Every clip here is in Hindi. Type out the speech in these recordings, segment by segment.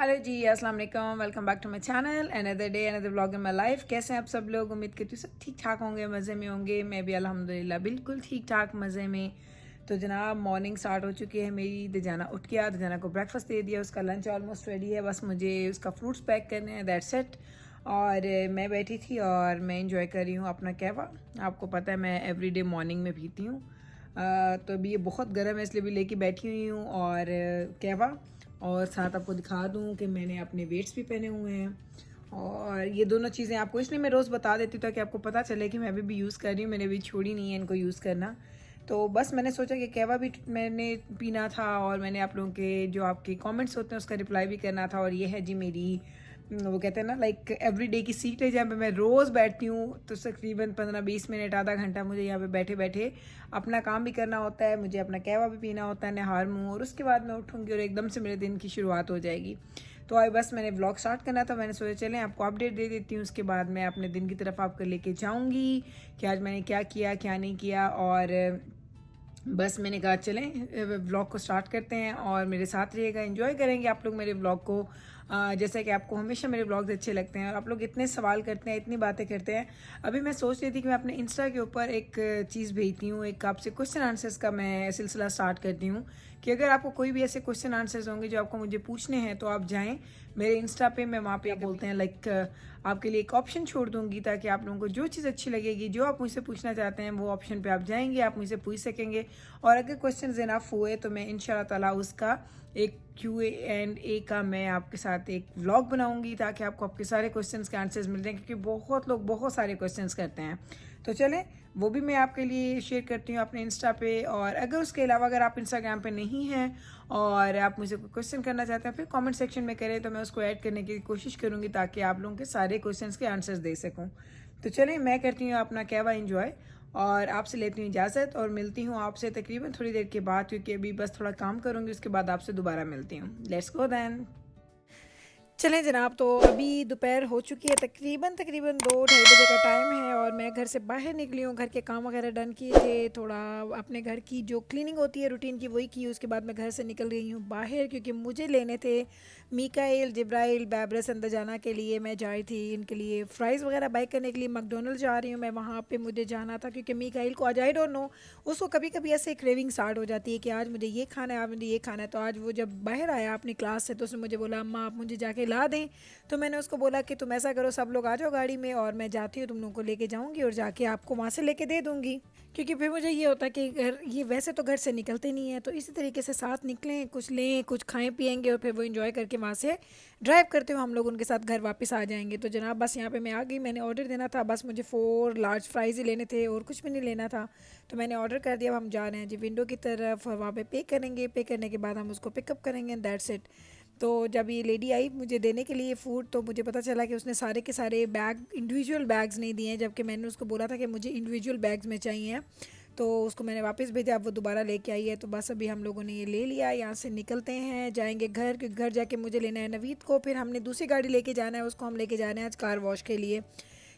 हेलो जी, अस्सलाम वालेकुम। Welcome back to my channel. Another day another vlog in my life. कैसे हैं आप सब लोग? उम्मीद करती हूँ सब ठीक ठाक होंगे, मज़े में होंगे। मैं भी अल्हम्दुलिल्लाह बिल्कुल ठीक ठाक मज़े में। तो जनाब मॉर्निंग स्टार्ट हो चुकी है मेरी। दजाना उठ गया, दजाना को ब्रेकफास्ट दे दिया, उसका लंच ऑलमोस्ट रेडी है, बस मुझे उसका फ्रूट्स पैक करने हैं, दैट्स इट। और मैं बैठी थी और मैं इंजॉय कर रही हूँ अपना कहवा। आपको पता है मैं एवरीडे मॉर्निंग में पीती हूँ। तो अभी ये बहुत गर्म है इसलिए भी लेके बैठी हुई हूँ और कहवा। और साथ आपको दिखा दूँ कि मैंने अपने वेट्स भी पहने हुए हैं। और ये दोनों चीज़ें आपको इसलिए मैं रोज़ बता देती हूँ ताकि आपको पता चले कि मैं अभी भी यूज़ कर रही हूँ, मैंने भी छोड़ी नहीं है इनको यूज़ करना। तो बस मैंने सोचा कि कहवा भी मैंने पीना था और मैंने आप लोगों के जो आपके कमेंट्स होते हैं उसका रिप्लाई भी करना था। और ये है जी मेरी वो कहते हैं ना लाइक एवरी डे की सीट है जहाँ पे मैं रोज़ बैठती हूँ। तो तकरीबन 15-20 मिनट आधा घंटा मुझे यहाँ पे बैठे बैठे अपना काम भी करना होता है, मुझे अपना कहवा भी पीना होता है, नहार मुँह, और उसके बाद मैं उठूँगी और एकदम से मेरे दिन की शुरुआत हो जाएगी। तो आज बस मैंने व्लॉग स्टार्ट करना था, मैंने सोचा चलें आपको अपडेट दे देती हूँ, उसके बाद मैं अपने दिन की तरफ आपको लेके जाऊँगी कि आज मैंने क्या किया क्या नहीं किया। और बस मैंने कहा चलें व्लॉग को स्टार्ट करते हैं और मेरे साथ रहिएगा, एंजॉय करेंगे आप लोग मेरे व्लॉग को। जैसे कि आपको हमेशा मेरे व्लॉग्स अच्छे लगते हैं और आप लोग इतने सवाल करते हैं, इतनी बातें करते हैं। अभी मैं सोच रही थी कि मैं अपने इंस्टा के ऊपर एक चीज़ भेजती हूँ, एक आपसे क्वेश्चन आंसर्स का मैं सिलसिला स्टार्ट करती हूँ कि अगर आपको कोई भी ऐसे क्वेश्चन आंसर्स होंगे जो आपको मुझे पूछने हैं तो आप जाएँ मेरे इंस्टा पे। मैं वहाँ पे आप बोलते हैं लाइक आपके लिए एक ऑप्शन छोड़ दूँगी ताकि आप लोगों को जो चीज़ अच्छी लगेगी, जो आप मुझसे पूछना चाहते हैं, वो ऑप्शन पे आप जाएंगे, आप मुझसे पूछ सकेंगे। और अगर क्वेश्चन इनफ हुए तो मैं इंशाल्लाह ताला उसका एक Q&A का मैं आपके साथ एक व्लॉग बनाऊंगी ताकि आपको आपके सारे क्वेश्चंस के आंसर्स मिल जाएं, क्योंकि बहुत लोग बहुत सारे क्वेश्चंस करते हैं। तो चलें वो भी मैं आपके लिए शेयर करती हूँ अपने इंस्टा पे। और अगर उसके अलावा अगर आप इंस्टाग्राम पे नहीं हैं और आप मुझे कोई क्वेश्चन करना चाहते हैं फिर कमेंट सेक्शन में करें तो मैं उसको ऐड करने की कोशिश करूँगी ताकि आप लोगों के सारे क्वेश्चंस के आंसर्स दे सकूँ। तो चलें मैं करती हूँ अपना कहवा इंजॉय और आपसे लेती हूँ इजाज़त और मिलती हूँ आपसे तकरीबन थोड़ी देर के बाद, क्योंकि अभी बस थोड़ा काम करूँगी, उसके बाद आपसे दोबारा मिलती हूँ। Let's go then. चलें जनाब, तो अभी दोपहर हो चुकी है, तकरीबन तकरीबन 2-2:30 बजे का टाइम है और मैं घर से बाहर निकली हूँ। घर के काम वगैरह डन किए थे, थोड़ा अपने घर की जो क्लीनिंग होती है रूटीन की वही की। उसके बाद मैं घर से निकल गई हूँ बाहर क्योंकि मुझे लेने थे मीकाइल, जिब्राइल, बैबरस अंदर जाना के लिए। मैं जा रही थी इनके लिए फ़्राइज़ वगैरह बाई करने के लिए। मैकडोनल्ड जा रही हूँ मैं, वहाँ पर मुझे जाना था क्योंकि मीकाइल को आज आई डोंट नो उसको कभी कभी ऐसे क्रेविंग स्टार्ट हो जाती है कि आज मुझे ये खाना है, आज मुझे ये खाना है। तो आज वो जब बाहर आया अपनी क्लास से तो उसने मुझे बोला अम्मा आप मुझे जाके ला दें। तो मैंने उसको बोला कि तुम ऐसा करो सब लोग आ जाओ गाड़ी में और मैं जाती हूँ तुम लोगों को लेके जाऊँगी और जाके आपको वहाँ से लेके दे दूँगी। क्योंकि फिर मुझे ये होता है कि घर ये वैसे तो घर से निकलते नहीं है, तो इसी तरीके से साथ निकलें, कुछ लें, कुछ खाएं पिएंगे और फिर वो इन्जॉय करके वहाँ से ड्राइव करते हुए हम लोग उनके साथ घर वापस आ जाएंगे। तो जनाब बस यहाँ पे मैं आ गई, मैंने ऑर्डर देना था, बस मुझे 4 लार्ज फ्राइज़ ही लेने थे और कुछ भी नहीं लेना था। तो मैंने ऑर्डर कर दिया। अब हम जा रहे हैं जी विंडो की तरफ और वहाँ पे पे करेंगे, पे करने के बाद हम उसको पिकअप करेंगे, दैट्स इट। तो जब ये लेडी आई मुझे देने के लिए फ़ूड तो मुझे पता चला कि उसने सारे के सारे बैग इंडिविजुअल बैग्स नहीं दिए हैं, जबकि मैंने उसको बोला था कि मुझे इंडिविजुअल बैग्स में चाहिए। तो उसको मैंने वापस भेजा, अब वो दोबारा लेके आई है। तो बस अभी हम लोगों ने ये ले लिया, यहाँ से निकलते हैं, जाएंगे घर, क्योंकि घर जाके मुझे लेना है नवीद को, फिर हमने दूसरी गाड़ी लेके जाना है, उसको हम लेके जाना है आज कार वॉश के लिए।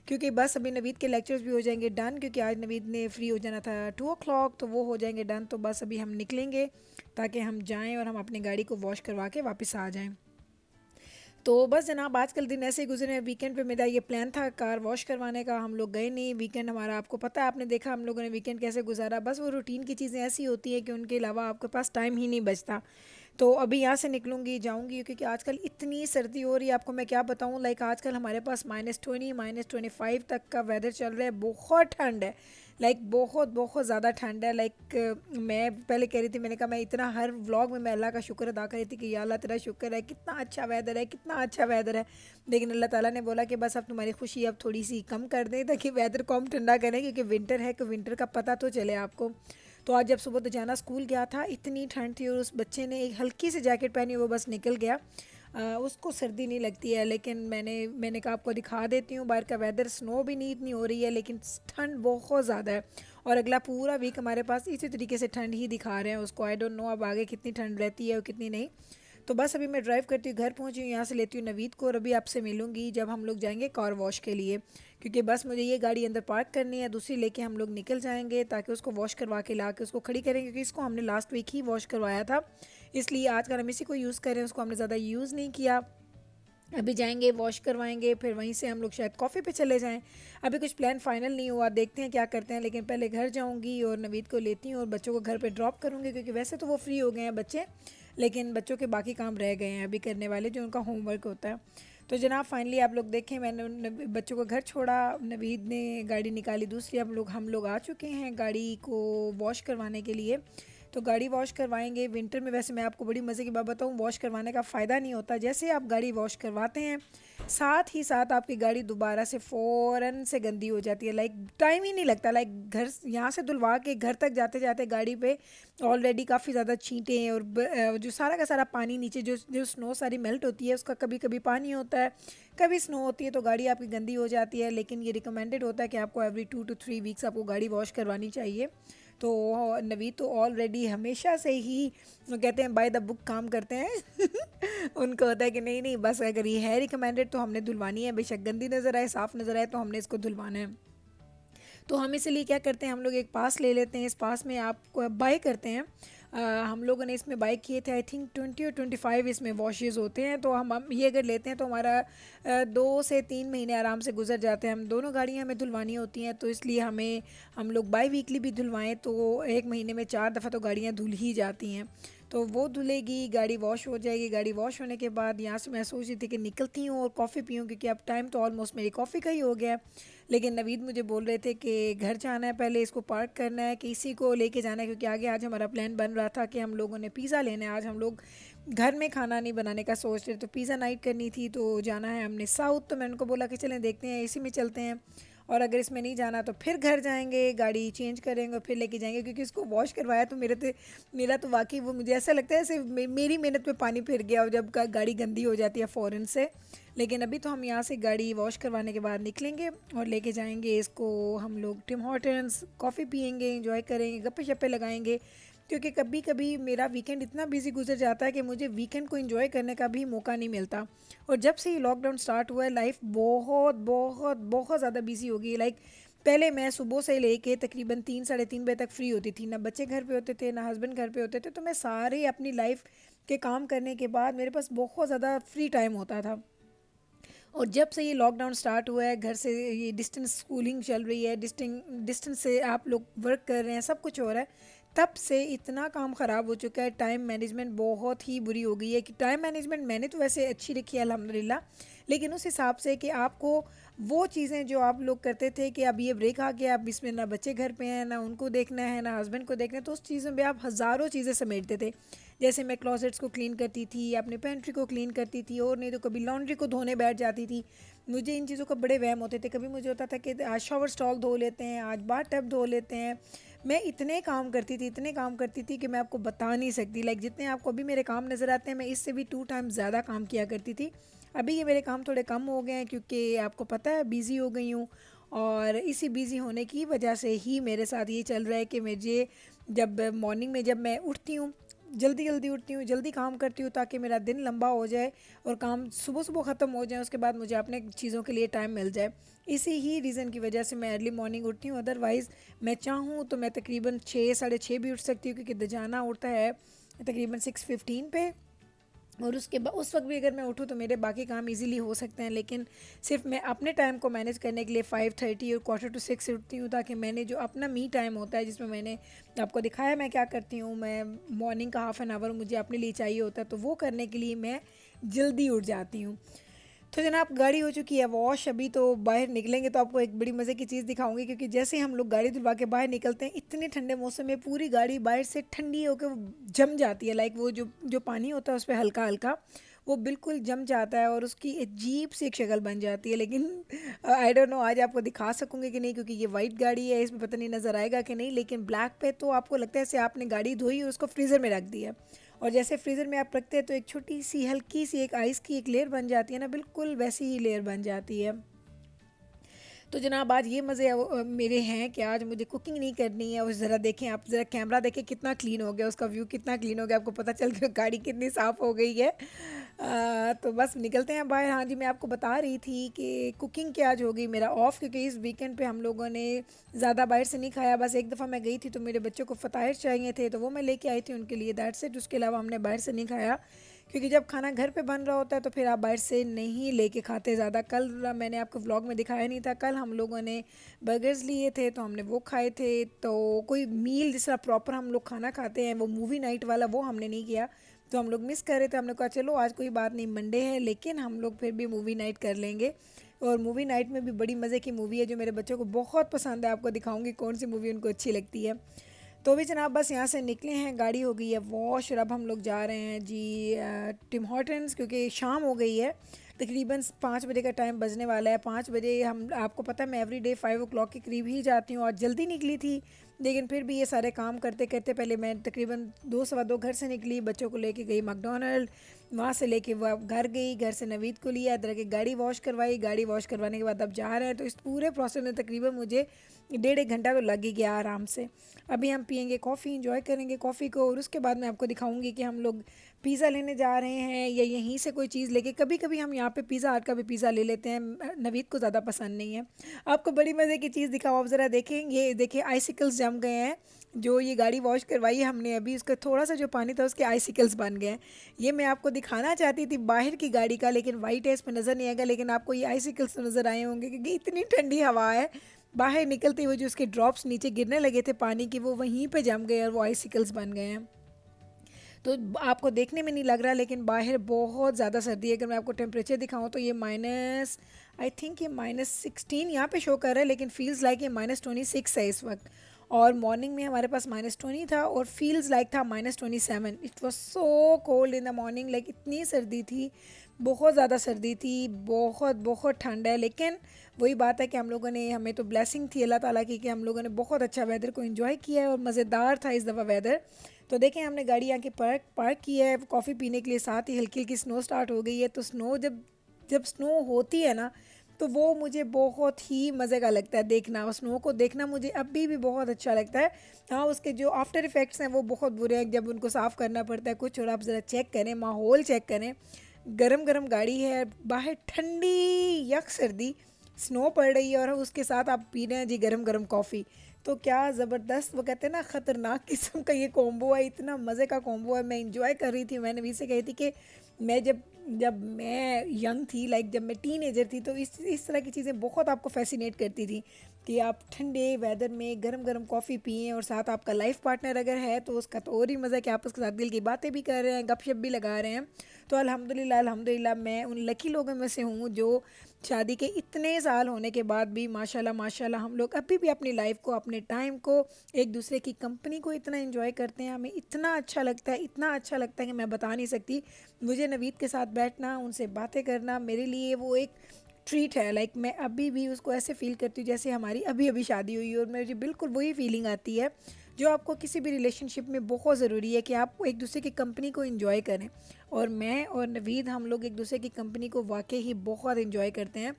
क्योंकि बस अभी नवीद के लेक्चर्स भी हो जाएंगे डन, क्योंकि आज नवीद ने फ्री हो जाना था 2 o'clock, तो वो हो जाएंगे डन। तो बस अभी हम निकलेंगे ताकि हम जाएं और हम अपनी गाड़ी को वॉश करवा के वापस आ जाएं। तो बस जनाब आजकल दिन ऐसे ही गुजरे। वीकेंड पे मेरा ये प्लान था कार वॉश करवाने का, हम लोग गए नहीं। वीकेंड हमारा आपको पता है, आपने देखा हम लोगों ने वीकेंड कैसे गुजारा। बस वो रूटीन की चीज़ें ऐसी होती हैं कि उनके अलावा आपके पास टाइम ही नहीं बचता। तो अभी यहाँ से निकलूँगी जाऊँगी, क्योंकि आजकल इतनी सर्दी हो रही है आपको मैं क्या बताऊँ। लाइक आजकल हमारे पास -20 -25 तक का वेदर चल रहा है, बहुत ठंड है। लाइक बहुत बहुत ज़्यादा ठंड है। लाइक मैं पहले कह रही थी, मैंने कहा मैं इतना हर व्लॉग में मैं अल्लाह का शुक्र अदा कर रही थी कि या अल्लाह तेरा शुक्र है, कितना अच्छा वेदर है, कितना अच्छा वेदर है। लेकिन अल्लाह ताला ने बोला कि बस अब तुम्हारी खुशी अब थोड़ी सी कम कर दें ताकि वेदर को हम ठंडा करें, क्योंकि विंटर है कि विंटर का पता तो चले आपको। तो आज जब सुबह तो जाना स्कूल गया था, इतनी ठंड थी और उस बच्चे ने एक हल्की सी जैकेट पहनी, वो बस निकल गया। उसको सर्दी नहीं लगती है, लेकिन मैंने कहा आपको दिखा देती हूँ बाहर का वेदर। स्नो भी नहीं इतनी हो रही है लेकिन ठंड बहुत ज़्यादा है। और अगला पूरा वीक हमारे पास इसी तरीके से ठंड ही दिखा रहे हैं उसको। आई डोंट नो अब आगे कितनी ठंड रहती है और कितनी नहीं। तो बस अभी मैं ड्राइव करती हूँ, घर पहुँची हूँ, यहाँ से लेती हूँ नवीद को और अभी आपसे मिलूँगी जब हम लोग जाएंगे कार वॉश के लिए। क्योंकि बस मुझे ये गाड़ी अंदर पार्क करनी है, दूसरी लेके हम लोग निकल जाएंगे ताकि उसको वॉश करवा के ला के उसको खड़ी करेंगे, क्योंकि इसको हमने लास्ट वीक ही वॉश करवाया था। इसलिए आजकल हम इसी को यूज़ कर रहे हैं, उसको हमने ज़्यादा यूज़ नहीं किया। अभी जाएंगे वॉश करवाएंगे, फिर वहीं से हम लोग शायद कॉफ़ी पे चले जाएं। अभी कुछ प्लान फाइनल नहीं हुआ, देखते हैं क्या करते हैं, लेकिन पहले घर जाऊंगी और नवीद को लेती हूँ और बच्चों को घर पे ड्रॉप करूँगी, क्योंकि वैसे तो वो फ्री हो गए हैं बच्चे, लेकिन बच्चों के बाकी काम रह गए हैं अभी करने वाले, जो उनका होमवर्क होता है। तो जनाब फाइनली आप लोग देखें, मैंने बच्चों को घर छोड़ा, नवीद ने गाड़ी निकाली दूसरी, हम लोग आ चुके हैं गाड़ी को वॉश करवाने के लिए। तो गाड़ी वॉश करवाएंगे विंटर में। वैसे मैं आपको बड़ी मज़े की बात बताऊँ, वॉश करवाने का फ़ायदा नहीं होता। जैसे आप गाड़ी वॉश करवाते हैं, साथ ही साथ आपकी गाड़ी दोबारा से फ़ौरन से गंदी हो जाती है। लाइक टाइम ही नहीं लगता, लाइक घर यहाँ से धुलवा के घर तक जाते जाते गाड़ी पे ऑलरेडी काफ़ी ज़्यादा छींटे हैं, और जो सारा का सारा पानी नीचे जो जो स्नो सारी मेल्ट होती है, उसका कभी कभी पानी होता है, कभी स्नो होती है, तो गाड़ी आपकी गंदी हो जाती है। लेकिन ये रिकमेंडेड होता है कि आपको एवरी 2 to 3 वीक्स आपको गाड़ी वॉश करवानी चाहिए। तो नवीद तो ऑलरेडी हमेशा से ही वो कहते हैं बाय द बुक काम करते हैं उनको होता है कि नहीं नहीं, बस अगर ये है रिकमेंडेड तो हमने धुलवानी है, बेशक गंदी नज़र आए साफ़ नज़र आए, तो हमने इसको धुलवाना है। तो हम इसलिए क्या करते हैं, हम लोग एक पास ले लेते हैं, इस पास में आप बाय करते हैं। हम लोगों ने इसमें बाय किए थे, आई थिंक 20 और 25 इसमें वॉशेज़ होते हैं। तो हम ये अगर लेते हैं तो हमारा 2 से 3 महीने आराम से गुजर जाते हैं। हम दोनों गाड़ियाँ हमें धुलवानी होती हैं, तो इसलिए हम लोग बाई वीकली भी धुलवाएँ तो एक महीने में 4 दफ़ा तो गाड़ियाँ धुल ही जाती हैं। तो वो धुलेगी, गाड़ी वॉश हो जाएगी। गाड़ी वॉश होने के बाद यहाँ से मैं सोच रही थी कि निकलती हूँ और कॉफ़ी पीऊँ, क्योंकि अब टाइम तो ऑलमोस्ट मेरी कॉफ़ी का ही हो गया है। लेकिन नवीद मुझे बोल रहे थे कि घर जाना है, पहले इसको पार्क करना है, कि इसी को लेके जाना है, क्योंकि आगे आज हमारा प्लान बन रहा था कि हम लोगों ने पिज़्ज़ा लेना है। आज हम लोग घर में खाना नहीं बनाने का सोच रहे, तो पिज़्ज़ा नाइट करनी थी, तो जाना है हमने साउथ। तो मैंने उनको बोला कि चलें देखते हैं, इसी में चलते हैं, और अगर इसमें नहीं जाना तो फिर घर जाएंगे, गाड़ी चेंज करेंगे और फिर लेके जाएंगे। क्योंकि इसको वॉश करवाया तो मेरा तो वाकई वो मुझे ऐसा लगता है जैसे मेरी मेहनत पे पानी फिर गया, और जब गाड़ी गंदी हो जाती है फ़ौरन से। लेकिन अभी तो हम यहाँ से गाड़ी वॉश करवाने के बाद निकलेंगे और लेके जाएंगे इसको। हम लोग टिम हॉर्टन्स कॉफ़ी पियेंगे, एंजॉय करेंगे, गप्पे शप्पे लगाएंगे, क्योंकि कभी कभी मेरा वीकेंड इतना बिजी गुजर जाता है कि मुझे वीकेंड को एंजॉय करने का भी मौका नहीं मिलता। और जब से ये लॉकडाउन स्टार्ट हुआ है, लाइफ बहुत बहुत बहुत ज़्यादा बिजी हो गई है। लाइक पहले मैं सुबह से लेके तकरीबन 3 साढ़े 3 बजे तक फ्री होती थी, ना बच्चे घर पे होते थे ना हस्बैंड घर पे होते थे, तो मैं सारे अपनी लाइफ के काम करने के बाद मेरे पास बहुत ज़्यादा फ्री टाइम होता था। और जब से ये लॉकडाउन स्टार्ट हुआ है, घर से ये डिस्टेंस स्कूलिंग चल रही है, डिस्टेंस से आप लोग वर्क कर रहे हैं, सब कुछ हो रहा है, तब से इतना काम ख़राब हो चुका है। टाइम मैनेजमेंट बहुत ही बुरी हो गई है। कि टाइम मैनेजमेंट मैंने तो वैसे अच्छी रखी है अल्हम्दुलिल्लाह, लेकिन उस हिसाब से कि आपको वो चीज़ें जो आप लोग करते थे कि अब ये ब्रेक आ गया, अब इसमें ना बच्चे घर पे हैं, ना उनको देखना है, ना हस्बैंड को देखना है, तो उस चीज़ों में आप हज़ारों चीज़ें समेटते थे। जैसे मैं क्लोजेट्स को क्लीन करती थी, अपने पेंट्री को क्लीन करती थी, और नहीं तो कभी लॉन्ड्री को धोने बैठ जाती थी। मुझे इन चीज़ों का बड़े वहम होते थे। कभी मुझे होता था कि आज शावर स्टॉल धो लेते हैं, आज बाथ टब धो लेते हैं। मैं इतने काम करती थी कि मैं आपको बता नहीं सकती। लाइक जितने आपको अभी मेरे काम नज़र आते हैं, मैं इससे भी 2 टाइम्स ज़्यादा काम किया करती थी। अभी ये मेरे काम थोड़े कम हो गए हैं, क्योंकि आपको पता है बिज़ी हो गई हूँ, और इसी बिज़ी होने की वजह से ही मेरे साथ ये चल रहा है कि मुझे जब मॉर्निंग में जब मैं उठती हूँ, जल्दी जल्दी उठती हूँ, जल्दी काम करती हूँ, ताकि मेरा दिन लंबा हो जाए और काम सुबह सुबह ख़त्म हो जाए, उसके बाद मुझे अपने चीज़ों के लिए टाइम मिल जाए। इसी ही रीज़न की वजह से मैं अर्ली मॉर्निंग उठती हूँ। अदरवाइज़ मैं चाहूँ तो मैं तकरीबन 6 साढ़े 6 भी उठ सकती हूँ, क्योंकि दजाना उठता है तकरीबन 6:15 पे, और उसके बाद उस वक्त भी अगर मैं उठूँ तो मेरे बाकी काम इजीली हो सकते हैं। लेकिन सिर्फ मैं अपने टाइम को मैनेज करने के लिए 5:30 और 5:45 उठती हूँ, ताकि मैंने जो अपना मी टाइम होता है, जिसमें मैंने आपको दिखाया मैं क्या करती हूँ, मैं मॉर्निंग का हाफ़ एन आवर मुझे अपने लिए चाहिए होता है, तो वो करने के लिए मैं जल्दी उठ जाती हूँ। तो जनाब गाड़ी हो चुकी है वॉश। अभी तो बाहर निकलेंगे तो आपको एक बड़ी मज़े की चीज़ दिखाऊंगी, क्योंकि जैसे ही हम लोग गाड़ी धुलवा के बाहर निकलते हैं, इतने ठंडे मौसम में पूरी गाड़ी बाहर से ठंडी होकर वो जम जाती है। लाइक वो जो जो पानी होता है उस पर हल्का हल्का वो बिल्कुल जम जाता है, और उसकी अजीब सी एक शक्ल बन जाती है। लेकिन आई डोंट नो आज आपको दिखा सकूँगी कि नहीं, क्योंकि ये वाइट गाड़ी है, इसमें पता नहीं नज़र आएगा कि नहीं। लेकिन ब्लैक पे तो आपको लगता है जैसे आपने गाड़ी धोई और उसको फ्रीज़र में रख दिया, और जैसे फ्रीज़र में आप रखते हैं तो एक छोटी सी हल्की सी एक आइस की एक लेयर बन जाती है ना, बिल्कुल वैसी ही लेयर बन जाती है। तो जनाब आज ये मज़े मेरे हैं कि आज मुझे कुकिंग नहीं करनी है। और ज़रा देखें आप, ज़रा कैमरा देखें कितना क्लीन हो गया, उसका व्यू कितना क्लीन हो गया, आपको पता चल गया गाड़ी कितनी साफ़ हो गई है। तो बस निकलते हैं बाहर। हाँ जी, मैं आपको बता रही थी कि कुकिंग क्या आज होगी मेरा ऑफ, क्योंकि इस वीकेंड पे हम लोगों ने ज़्यादा बाहर से नहीं खाया। बस एक दफ़ा मैं गई थी तो मेरे बच्चों को फ़ताइर चाहिए थे तो वो मैं लेके आई थी उनके लिए, दैट्स इट। उसके अलावा हमने बाहर से नहीं खाया, क्योंकि जब खाना घर पे बन रहा होता है तो फिर आप बाहर से नहीं लेके खाते ज़्यादा। कल मैंने आपको व्लॉग में दिखाया नहीं था, कल हम लोगों ने बर्गर्स लिए थे तो हमने वो खाए थे। तो कोई मील जिस तरह प्रॉपर हम लोग खाना खाते हैं वो मूवी नाइट वाला वो हमने नहीं किया, तो हम लोग मिस कर रहे थे। हमने कहा चलो आज कोई बात नहीं, मंडे है, लेकिन हम लोग फिर भी मूवी नाइट कर लेंगे। और मूवी नाइट में भी बड़ी मज़े की मूवी है जो मेरे बच्चों को बहुत पसंद है, आपको दिखाऊंगी कौन सी मूवी उनको अच्छी लगती है। तो भी जनाब बस यहाँ से निकले हैं, गाड़ी हो गई है वॉश और अब हम लोग जा रहे हैं जी टिम हॉर्टन्स, क्योंकि शाम हो गई है, तकरीबन 5 बजे का टाइम बजने वाला है। 5 बजे हम, आपको पता है मैं एवरी डे 5 o'clock के करीब ही जाती हूँ और जल्दी निकली थी, लेकिन फिर भी ये सारे काम करते करते पहले मैं तकरीबन 2 सवा 2 घर से निकली, बच्चों को लेके गई मैकडोनल्ड, वहाँ से लेके वो घर गई, घर से नवीद को लिया, इधर के गाड़ी वॉश करवाई, गाड़ी वॉश करवाने के बाद अब जा रहे हैं। तो इस पूरे प्रोसेस में तकरीबन मुझे 1.5 घंटा तो लग ही गया आराम से। अभी हम पियेंगे कॉफ़ी, इंजॉय करेंगे कॉफ़ी को, और उसके बाद मैं आपको दिखाऊंगी कि हम लोग पिज़्ज़ा लेने जा रहे हैं या यहीं से कोई चीज़ लेके। कभी कभी हम यहाँ पे पिज़्ज़ा हट का भी पिज़्ज़ा ले लेते हैं, नवीद को ज़्यादा पसंद नहीं है। आपको बड़ी मज़े की चीज़ दिखाओ, आप ज़रा देखें, ये देखिए आइसिकल्स जम गए हैं। जो ये गाड़ी वॉश करवाई है हमने अभी, उसका थोड़ा सा जो पानी था उसके आइसिकल्स बन गए हैं। ये मैं आपको दिखाना चाहती थी बाहर की गाड़ी का, लेकिन वाइट है, इसमें नज़र नहीं आएगा, लेकिन आपको ये आइसिकल्स नज़र आए होंगे क्योंकि इतनी ठंडी हवा है। बाहर निकलते हुए जो उसके ड्रॉप्स नीचे गिरने लगे थे पानी के, वो वहीं पे जम गए और वो आइसिकल्स बन गए हैं। तो आपको देखने में नहीं लग रहा, लेकिन बाहर बहुत ज़्यादा सर्दी है। अगर मैं आपको टेम्परेचर दिखाऊं तो ये माइनस, आई थिंक ये -16 यहाँ पे शो कर रहा है, लेकिन फील्स लाइक ये -26 है इस वक्त। और मॉर्निंग में हमारे पास -20 था और फील्स लाइक था -27। It was so cold in the morning, like इतनी सर्दी थी, बहुत ज़्यादा सर्दी थी, बहुत बहुत ठंड है। लेकिन वही बात है कि हम लोगों ने, हमें तो ब्लेसिंग थी अल्लाह ताला की कि हम लोगों ने बहुत अच्छा वेदर को एंजॉय किया है और मज़ेदार था इस दफ़ा वेदर। तो देखें हमने गाड़ी आके पार्क किया है कॉफ़ी पीने के लिए, साथ ही हल्की हल्की स्नो स्टार्ट हो गई है। तो स्नो जब जब स्नो होती है ना, तो वो मुझे बहुत ही मज़े का लगता है देखना, और स्नो को देखना मुझे अभी भी बहुत अच्छा लगता है। हाँ, उसके जो आफ्टर इफ़ेक्ट्स हैं वो बहुत बुरे हैं जब उनको साफ़ करना पड़ता है कुछ। और आप ज़रा चेक करें, माहौल चेक करें, गरम गरम गाड़ी है, बाहर ठंडी यक सर्दी, स्नो पड़ रही है और उसके साथ आप पी रहे हैं जी गरम गरम कॉफ़ी। तो क्या ज़बरदस्त, वो कहते हैं ना ख़तरनाक किस्म का ये कॉम्बो है, इतना मज़े का कॉम्बो है। मैं इंजॉय कर रही थी, मैंने भी से कही थी कि मैं जब जब मैं यंग थी, लाइक जब मैं टीनेजर थी, तो इस तरह की चीज़ें बहुत आपको फैसिनेट करती थी कि आप ठंडे वेदर में गरम गरम कॉफ़ी पिएं और साथ आपका लाइफ पार्टनर अगर है तो उसका तो और ही मज़ा है कि आप उसके साथ दिल की बातें भी कर रहे हैं, गपशप भी लगा रहे हैं। तो अल्हम्दुलिल्लाह अल्हम्दुलिल्लाह मैं उन लकी लोगों में से हूँ जो शादी के इतने साल होने के बाद भी माशाल्लाह माशाल्लाह हम लोग अभी भी अपनी लाइफ को, अपने टाइम को, एक दूसरे की कंपनी को इतना एंजॉय करते हैं। हमें इतना अच्छा लगता है, इतना अच्छा लगता है कि मैं बता नहीं सकती। मुझे नवीद के साथ बैठना, उनसे बातें करना, मेरे लिए वो एक ट्रीट है। लाइक मैं अभी भी उसको ऐसे फ़ील करती हूँ जैसे हमारी अभी अभी शादी हुई, और मुझे बिल्कुल वही फीलिंग आती है जो आपको किसी भी रिलेशनशिप में बहुत ज़रूरी है कि आप एक दूसरे की कंपनी को एंजॉय करें। और मैं और नवीद हम लोग एक दूसरे की कंपनी को वाकई ही बहुत एंजॉय करते हैं।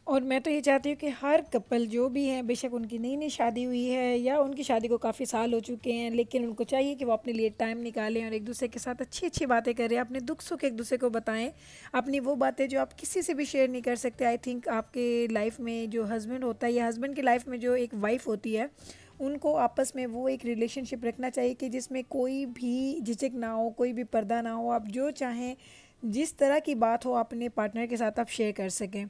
और मैं तो ये चाहती हूँ कि हर कपल जो भी हैं, बेशक उनकी नई नई शादी हुई है या उनकी शादी को काफ़ी साल हो चुके हैं, लेकिन उनको चाहिए कि वो अपने लिए टाइम निकालें और एक दूसरे के साथ अच्छी अच्छी बातें करें, अपने दुख सुख एक दूसरे को बताएं, अपनी वो बातें जो आप किसी से भी शेयर नहीं कर सकते। आई थिंक आपके लाइफ में जो हस्बैंड होता है या हस्बैंड की लाइफ में जो एक वाइफ होती है, उनको आपस में वो एक रिलेशनशिप रखना चाहिए कि जिसमें कोई भी झिझक ना हो, कोई भी पर्दा ना हो, आप जो चाहें, जिस तरह की बात हो अपने पार्टनर के साथ आप शेयर कर सकें।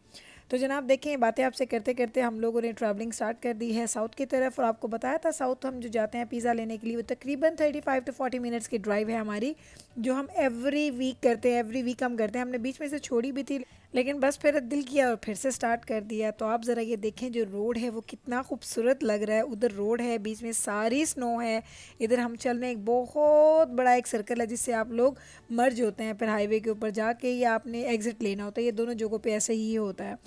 तो जनाब देखें, बातें आपसे करते करते हम लोगों ने ट्रैवलिंग स्टार्ट कर दी है साउथ की तरफ। और आपको बताया था साउथ हम जो जाते हैं पिज़्ज़ा लेने के लिए, वो तकरीबन 35 to 40 मिनट्स की ड्राइव है हमारी, जो हम एवरी वीक करते हैं, एवरी वीक हम करते हैं। हमने बीच में से छोड़ी भी थी, लेकिन बस फिर दिल किया और फिर से स्टार्ट कर दिया। तो आप ज़रा ये देखें, जो रोड है वो कितना खूबसूरत लग रहा है। उधर रोड है, बीच में सारी स्नो है, इधर हम चल रहे हैं, एक बहुत बड़ा एक सर्कल है जिससे आप लोग मर्ज होते हैं फिर हाईवे के ऊपर जाके, या आपने एग्ज़िट लेना होता है, ये दोनों जगहों पे ऐसे ही होता है।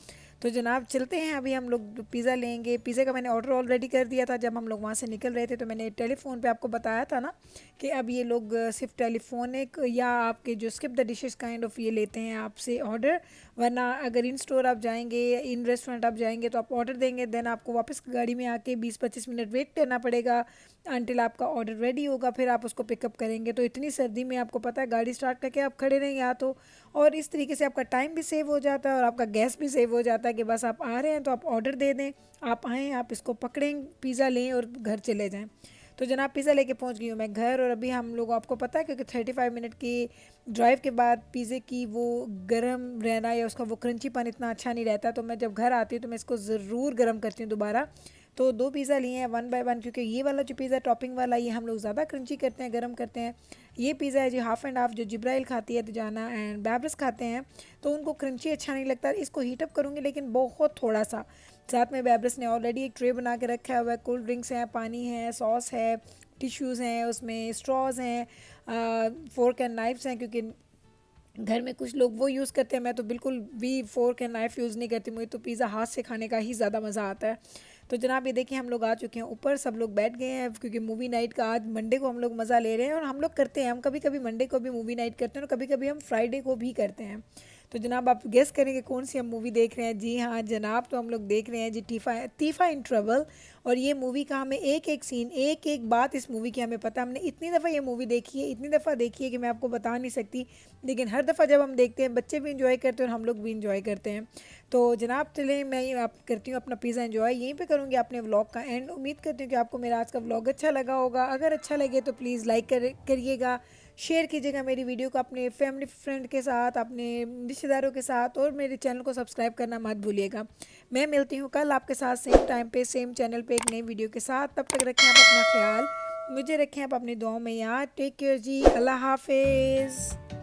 तो जनाब चलते हैं, अभी हम लोग पिज़्ज़ा लेंगे। पिज़्ज़ा का मैंने ऑर्डर ऑलरेडी कर दिया था जब हम लोग वहाँ से निकल रहे थे, तो मैंने टेलीफोन पे आपको बताया था ना कि अब ये लोग सिर्फ टेलीफोनिक या आपके जो skip the dishes kind of ये लेते हैं आपसे ऑर्डर, वरना अगर इन स्टोर आप जाएंगे, इन रेस्टोरेंट आप जाएंगे तो आप ऑर्डर देंगे, देन आपको वापस गाड़ी में आके 20-25 मिनट वेट करना पड़ेगा अंटिल आपका ऑर्डर रेडी होगा, फिर आप उसको पिकअप करेंगे। तो इतनी सर्दी में आपको पता है गाड़ी स्टार्ट करके आप खड़े रहेंगे या तो, और इस तरीके से आपका टाइम भी सेव हो जाता है और आपका गैस भी सेव हो जाता है कि बस आप आ रहे हैं तो आप ऑर्डर दे दें, आप आएँ, आप इसको पकड़ें, पिज़्ज़ा लें और घर चले जाएँ। तो जनाब पिज़्ज़ा लेके पहुंच गई हूँ मैं घर, और अभी हम लोग, आपको पता है क्योंकि 35 मिनट की ड्राइव के बाद पिज़्ज़े की वो गर्म रहना या उसका वो क्रंचीपन इतना अच्छा नहीं रहता, तो मैं जब घर आती हूँ तो मैं इसको ज़रूर गर्म करती हूँ दोबारा। तो 2 पिज़्ज़ा लिए हैं 1 बाय 1, क्योंकि ये वाला जो पिज़्ज़ा टॉपिंग वाला ये हम लोग ज़्यादा क्रंची करते हैं, गर्म करते हैं। ये पिज़्ज़ा है जी हाफ़ एंड हाफ़, जो जिब्राइल खाती है दुजाना एंड बैब्रस खाते हैं, तो उनको क्रंची अच्छा नहीं लगता। इसको हीटअप करूँगी लेकिन बहुत थोड़ा सा। साथ में बैब्रस ने ऑलरेडी एक ट्रे बना के रखा हुआ है, कोल्ड ड्रिंक्स हैं, पानी है, सॉस है, टिश्यूज़ हैं, उसमें स्ट्रॉज़ हैं, फ़ोर्क एंड नाइफ्स हैं, क्योंकि घर में कुछ लोग वो यूज़ करते हैं, मैं तो बिल्कुल भी फ़ोर्क एंड नाइफ़ यूज़ नहीं करती, मुझे तो पिज़्ज़ा हाथ से खाने का ही ज़्यादा मज़ा आता है। तो जनाब ये देखिए हम लोग आ चुके हैं ऊपर, सब लोग बैठ गए हैं क्योंकि मूवी नाइट का आज मंडे को हम लोग मज़ा ले रहे हैं, और हम लोग करते हैं, हम कभी कभी मंडे को भी मूवी नाइट करते हैं और कभी कभी हम फ्राइडे को भी करते हैं। तो जनाब आप गेस करेंगे कौन सी हम मूवी देख रहे हैं? जी हाँ जनाब, तो हम लोग देख रहे हैं जी तीफा इन ट्रबल। और ये मूवी का हमें एक एक सीन, एक एक बात इस मूवी की हमें पता है। हमने इतनी दफ़ा ये मूवी देखी है, इतनी दफ़ा देखी है कि मैं आपको बता नहीं सकती, लेकिन हर दफ़ा जब हम देखते हैं बच्चे भी इंजॉय करते हैं और हम लोग भी इंजॉय करते हैं। तो जनाब चलें, मैं ये आप करती हूँ अपना पिज़्ज़ा एंजॉय, यहीं पे करूँगी अपने व्लॉग का एंड। उम्मीद करती हूँ कि आपको मेरा आज का व्लॉग अच्छा लगा होगा। अगर अच्छा लगे तो प्लीज़ लाइक करिएगा, शेयर कीजिएगा मेरी वीडियो को अपने फैमिली फ्रेंड के साथ, अपने रिश्तेदारों के साथ, और मेरे चैनल को सब्सक्राइब करना मत भूलिएगा। मैं मिलती हूँ कल आपके साथ सेम टाइम पे सेम चैनल पे एक नई वीडियो के साथ। तब तक रखें आप अपना ख्याल, मुझे रखें आप अपनी दुआओं में याद। टेक केयर जी, अल्लाह हाफिज़।